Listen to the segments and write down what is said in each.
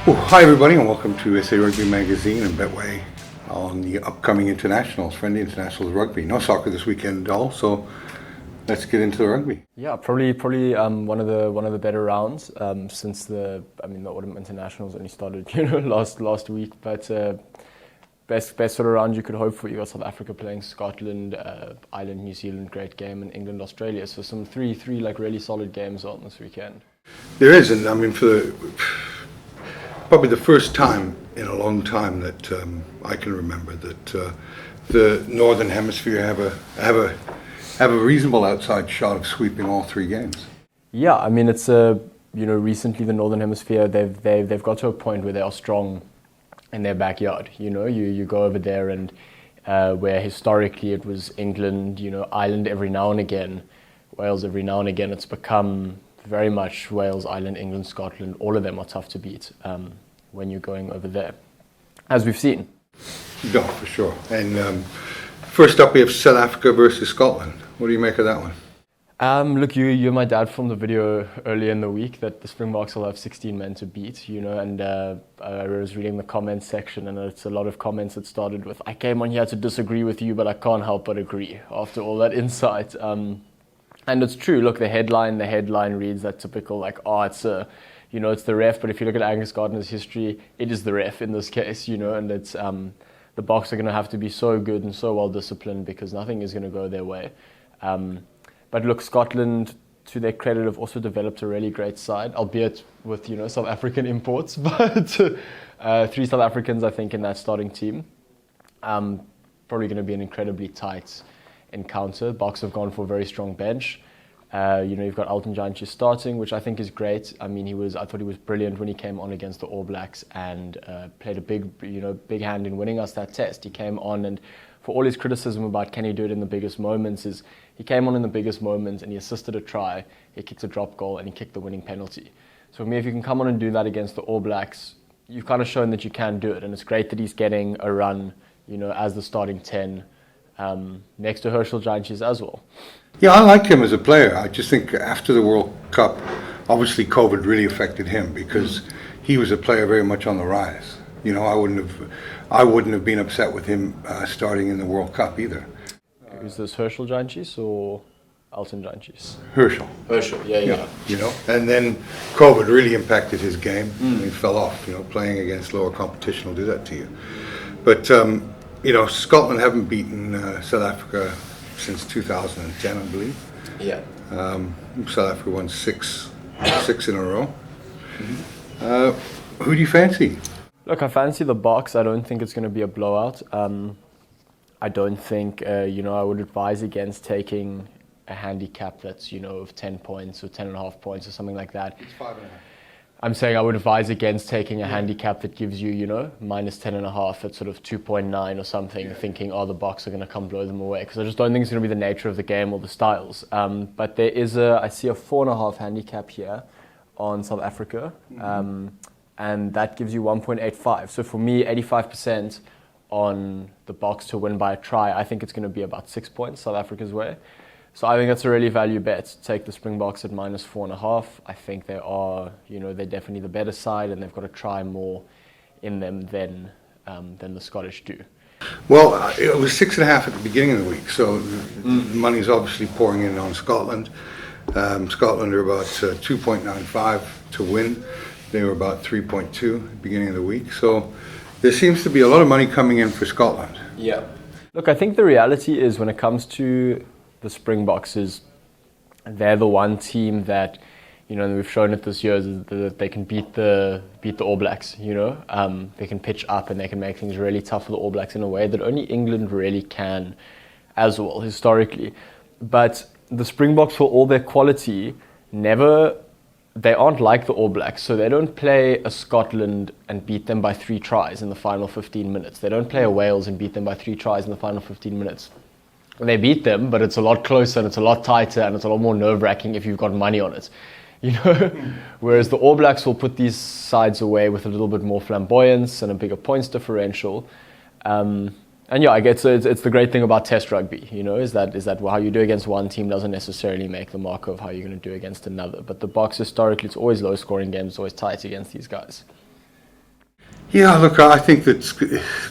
Well, hi everybody and welcome to SA Rugby Magazine and Betway on the upcoming internationals, friendly internationals rugby. No soccer this weekend at all, so let's get into the rugby. Yeah, probably one of the better rounds since the autumn internationals only started last week, but best sort of round you could hope for. You got South Africa playing Scotland, Ireland, New Zealand, great game, and England, Australia. So some three like really solid games on this weekend. There is, and I mean for probably the first time in a long time that I can remember that the Northern Hemisphere have a reasonable outside shot of sweeping all three games. Yeah, I mean it's recently the Northern Hemisphere they've got to a point where they are strong in their backyard. You go over there and where historically it was England, Ireland every now and again, Wales every now and again. It's become very much Wales, Ireland, England, Scotland. All of them are tough to beat when you're going over there, as we've seen. No, for sure. And first up, we have South Africa versus Scotland. What do you make of that one? Look, you and my dad filmed a video earlier in the week that the Springboks will have 16 men to beat, and I was reading the comments section, and it's a lot of comments that started with, I came on here to disagree with you, but I can't help but agree after all that insight. And it's true. Look, the headline reads that typical, it's it's the ref, but if you look at Angus Gardner's history, it is the ref in this case, and it's the Boks are going to have to be so good and so well disciplined because nothing is going to go their way. But look, Scotland, to their credit, have also developed a really great side, albeit with South African imports, but three South Africans I think in that starting team. Probably going to be an incredibly tight encounter. Boks have gone for a very strong bench. You've got Elton Jantjies starting, which I think is great. I mean, I thought he was brilliant when he came on against the All Blacks and played a big hand in winning us that test. He came on, and for all his criticism about can he do it in the biggest moments, he came on in the biggest moments and he assisted a try, he kicked a drop goal, and he kicked the winning penalty. So for me, if you can come on and do that against the All Blacks, you've kind of shown that you can do it, and it's great that he's getting a run, as the starting 10 next to Herschel Jantjies as well. Yeah, I like him as a player. I just think after the World Cup, obviously COVID really affected him because he was a player very much on the rise. I wouldn't have been upset with him starting in the World Cup either. Is this Herschel Jantjies or Elton Jantjies? Herschel, yeah. And then COVID really impacted his game. He fell off. Playing against lower competition will do that to you. But Scotland haven't beaten South Africa since 2010, I believe. Yeah. South Africa won six in a row. Who do you fancy? Look, I fancy the Boks. I don't think it's going to be a blowout. I don't think, I would advise against taking a handicap that's, of 10 points or 10.5 points or something like that. It's 5.5. I'm saying I would advise against taking a handicap that gives you, minus 10.5 at sort of 2.9 or something, thinking, the Boks are going to come blow them away. Because I just don't think it's going to be the nature of the game or the styles. But there is I see a 4.5 handicap here on South Africa. And that gives you 1.85. So for me, 85% on the Boks to win by a try, I think it's going to be about 6 points South Africa's way. So I think that's a really value bet. Take the Springboks at minus 4.5. I think they are, they're definitely the better side, and they've got to try more in them than the Scottish do. Well, it was 6.5 at the beginning of the week, so money's obviously pouring in on Scotland. Scotland are about 2.95 to win. They were about 3.2 at the beginning of the week. So there seems to be a lot of money coming in for Scotland. Yeah. Look, I think the reality is when it comes to the Springboks is they're the one team that, and we've shown it this year, is that they can beat the All Blacks, They can pitch up and they can make things really tough for the All Blacks in a way that only England really can as well, historically. But the Springboks, for all their quality, they aren't like the All Blacks, so they don't play a Scotland and beat them by 3 tries in the final 15 minutes. They don't play a Wales and beat them by 3 tries in the final 15 minutes. They beat them, but it's a lot closer and it's a lot tighter and it's a lot more nerve-wracking if you've got money on it. Whereas the All Blacks will put these sides away with a little bit more flamboyance and a bigger points differential. And yeah, I guess it's the great thing about Test rugby, is that how you do against one team doesn't necessarily make the marker of how you're going to do against another. But the Boks, historically, it's always low-scoring games, it's always tight against these guys. Yeah, look, I think that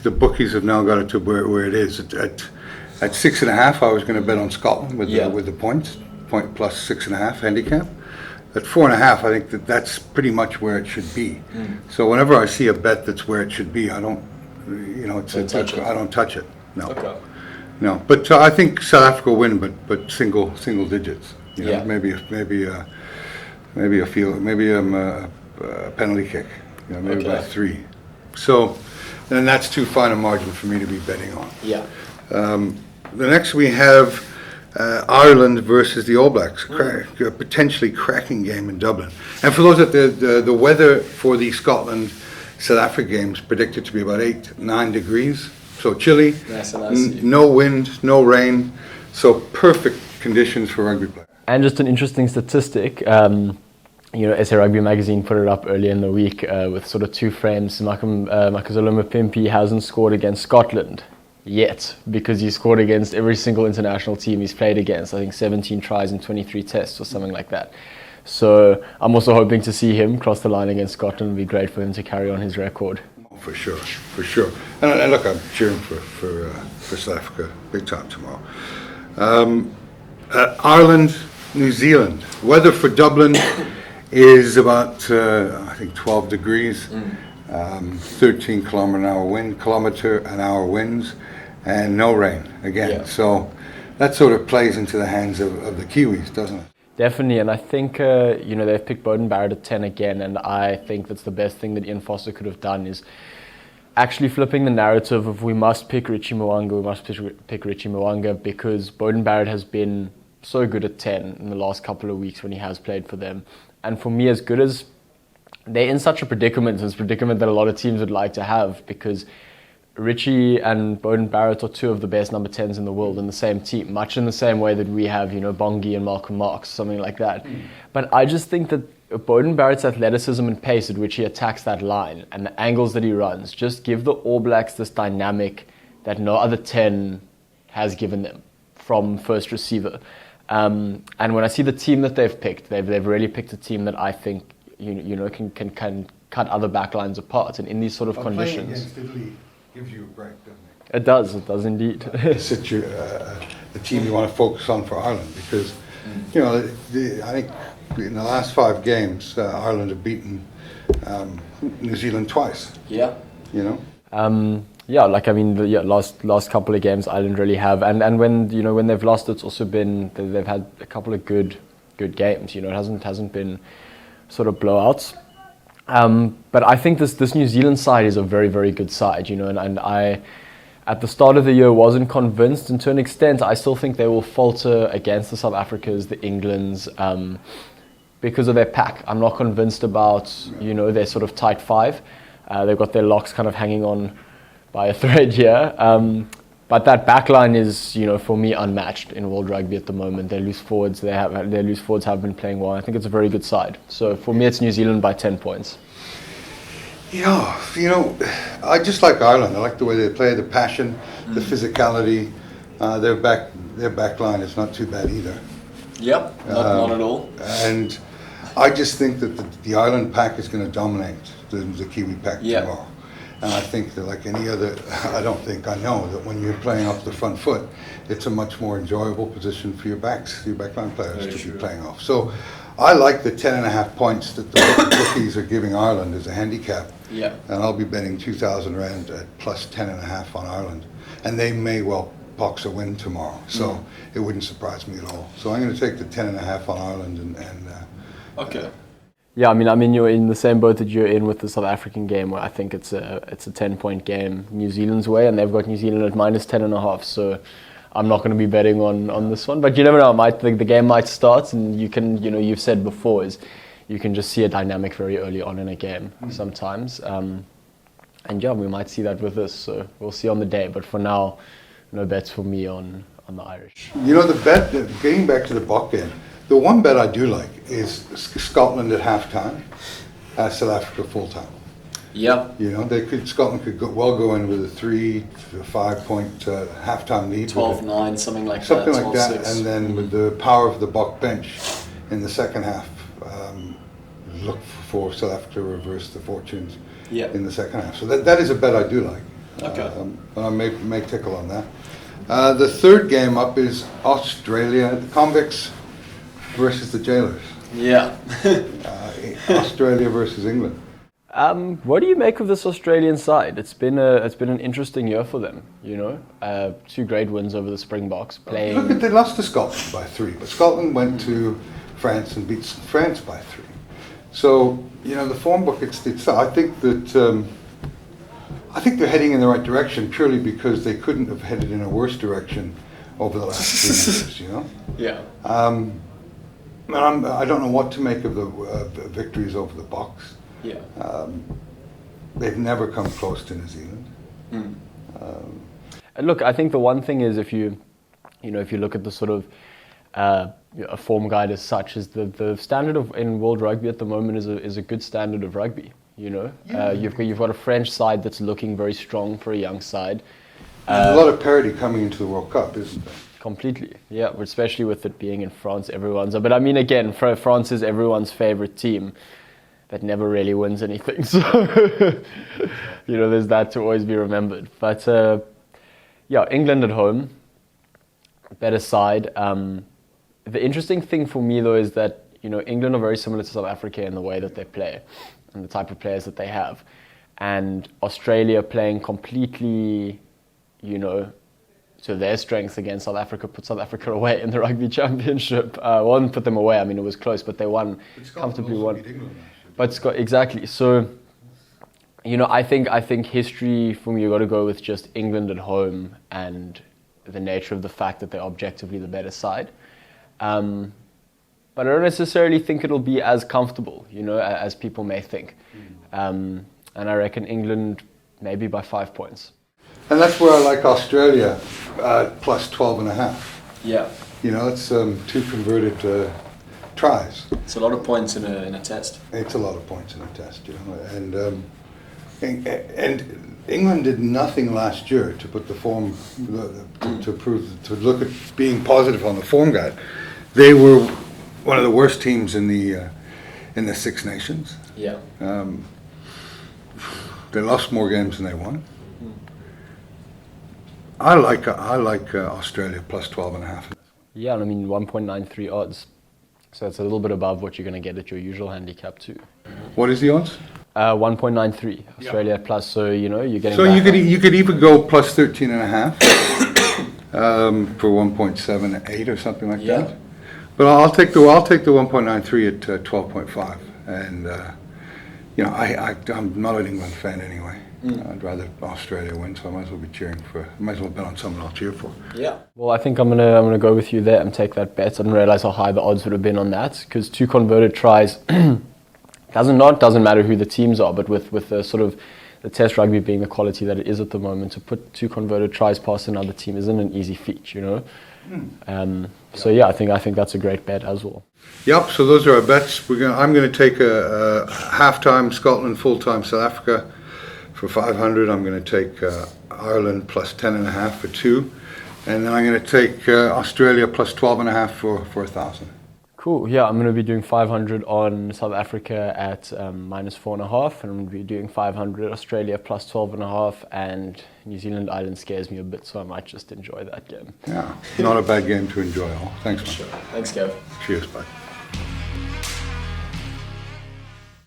the bookies have now got it to where it is. At 6.5, I was going to bet on Scotland with the point plus 6.5 handicap. At 4.5, I think that's pretty much where it should be. So whenever I see a bet that's where it should be, I don't, I don't touch it. No, Okay. no. But I think South Africa will win, but single digits. You know, Yeah. maybe a penalty kick. You know, maybe by 3. So, then that's too fine a margin for me to be betting on. Yeah. The next we have Ireland versus the All Blacks, a potentially cracking game in Dublin. And for those that the weather for the Scotland-South Africa games predicted to be about 8-9 degrees, so chilly, Nice and nice. no wind, no rain, so perfect conditions for rugby play. And just an interesting statistic, SA Rugby magazine put it up earlier in the week with sort of 2 frames. Makazole Mapimpi hasn't scored against Scotland yet, because he scored against every single international team he's played against. I think 17 tries in 23 tests or something like that. So I'm also hoping to see him cross the line against Scotland. It would be great for him to carry on his record. For sure. And look, I'm cheering for South Africa big time tomorrow. Ireland, New Zealand. Weather for Dublin is about, I think, 12 degrees, 13 kilometer an hour winds, and no rain again. Yeah. So that sort of plays into the hands of the Kiwis, doesn't it? Definitely, and I think, they've picked Beauden Barrett at 10 again, and I think that's the best thing that Ian Foster could have done, is actually flipping the narrative of we must pick Richie Mwanga, because Beauden Barrett has been so good at 10 in the last couple of weeks when he has played for them. And for me, as good as they're in such a predicament, it's a predicament that a lot of teams would like to have, because Richie and Beauden Barrett are 2 of the best number 10s in the world in the same team, much in the same way that we have, Bongi and Malcolm Marx, something like that. But I just think that Beauden Barrett's athleticism and pace at which he attacks that line and the angles that he runs just give the All Blacks this dynamic that no other 10 has given them from first receiver. And when I see the team that they've picked, they've really picked a team that I think can cut other backlines apart. And in these sort of conditions, playing against Italy gives you a break, doesn't it? It does indeed. It's the team you want to focus on for Ireland, because I think in the last 5 games Ireland have beaten New Zealand twice. Yeah. Last couple of games Ireland really have, and when they've lost, it's also been they've had a couple of good games. It hasn't been sort of blowouts. But I think this New Zealand side is a very, very good side. And I at the start of the year wasn't convinced, and to an extent I still think they will falter against the South Africas, the Englands, because of their pack. I'm not convinced about their sort of tight 5. They've got their locks kind of hanging on by a thread here. But that backline is, for me, unmatched in world rugby at the moment. Their loose forwards have been playing well. I think it's a very good side. So for me, it's New Zealand by 10 points. Yeah, I just like Ireland. I like the way they play, the passion, the physicality. Their back line is not too bad either. Yep, not at all. And I just think that the Ireland pack is going to dominate the Kiwi pack tomorrow. And I think that, like any other, I know that when you're playing off the front foot, it's a much more enjoyable position for your backline players to be playing off. So I like the 10.5 points that the bookies are giving Ireland as a handicap. Yeah. And I'll be betting 2,000 rand at plus 10.5 on Ireland. And they may well box a win tomorrow. So it wouldn't surprise me at all. So I'm going to take the 10.5 on Ireland okay. Yeah, I mean, you're in the same boat that you're in with the South African game, where I think it's a 10-point game New Zealand's way, and they've got New Zealand at minus 10.5. So I'm not going to be betting on this one, but you never know. The game might start, and you can, you've said before, is you can just see a dynamic very early on in a game sometimes, and we might see that with this. So we'll see on the day. But for now, no bets for me on the Irish. the bet, getting back to the Bok game. The one bet I do like is Scotland at halftime, South Africa full time. Yeah. Scotland could go in with a 3 to 5 point halftime lead. 12-9, something like Something that. like that, and then with the power of the Bok bench in the second half, look for South Africa to reverse the fortunes Yeah. in the second half. So that is a bet I do like. Okay. But I may tickle on that. The third game up is Australia, the convicts versus the jailers. Yeah. Australia versus England. What do you make of this Australian side? It's been an interesting year for them. You know, 2 great wins over the Springboks. Playing. Look at they lost to Scotland by 3, but Scotland went to France and beat France by 3. So you know the form book. I think that I think they're heading in the right direction purely because they couldn't have headed in a worse direction over the last 3 years. You know. Yeah. I don't know what to make of the victories over the Boks. Yeah. They've never come close to New Zealand. And look, I think the one thing is if you look at the sort of a form guide as such, is the standard in world rugby at the moment is a good standard of rugby. You know, you've got a French side that's looking very strong for a young side. There's a lot of parity coming into the World Cup, isn't there? Completely, yeah. Especially with it being in France, but I mean, again, France is everyone's favorite team that never really wins anything. So, you know, there's that to always be remembered. But yeah, England at home, better side. The interesting thing for me though is that, you know, England are very similar to South Africa in the way that they play and the type of players that they have, and Australia playing completely, you know, to their strengths against South Africa, put South Africa away in the Rugby Championship. Well, didn't put them away. I mean, it was close, but they won comfortably. But Scott, exactly. So, you know, I think history for me, you got to go with just England at home and the nature of the fact that they're objectively the better side. But I don't necessarily think it'll be as comfortable, you know, as people may think. And I reckon England maybe by 5 points. And that's where I like Australia plus 12.5. Yeah. You know, it's 2 converted tries. It's a lot of points in a test. It's a lot of points in a test, you know. And England did nothing last year to put the form to look at being positive on the form guide. They were one of the worst teams in the Six Nations. Yeah. They lost more games than they won. I like Australia plus 12.5. Yeah, I mean 1.93 odds. So it's a little bit above what you're going to get at your usual handicap too. What is the odds? 1.93 Australia plus. So you know you're getting. So you could even go plus 13.5 for 1.78 or something like that. But I'll take the 1.93 at 12.5, and you know I'm not an England fan anyway. I'd rather Australia win, so I might as well be cheering for. I might as well bet on someone I'll cheer for. Yeah. Well, I think I'm gonna go with you there and take that bet. I didn't realize how high the odds would have been on that, because 2 converted tries doesn't matter who the teams are, but with the sort of the Test rugby being the quality that it is at the moment, to put 2 converted tries past another team isn't an easy feat, you know. So yeah, I think that's a great bet as well. Yep. So those are our bets. I'm going to take a half-time Scotland, full-time South Africa for 500. I'm going to take Ireland plus 10.5 for 2, and then I'm going to take Australia plus 12.5 for 1,000. Cool. Yeah, I'm going to be doing 500 on South Africa at minus 4.5, and I'm going to be doing 500 Australia plus 12.5, and New Zealand Ireland scares me a bit, so I might just enjoy that game. Yeah, not a bad game to enjoy. All. Thanks, man. Thanks, Kev. Cheers, bye.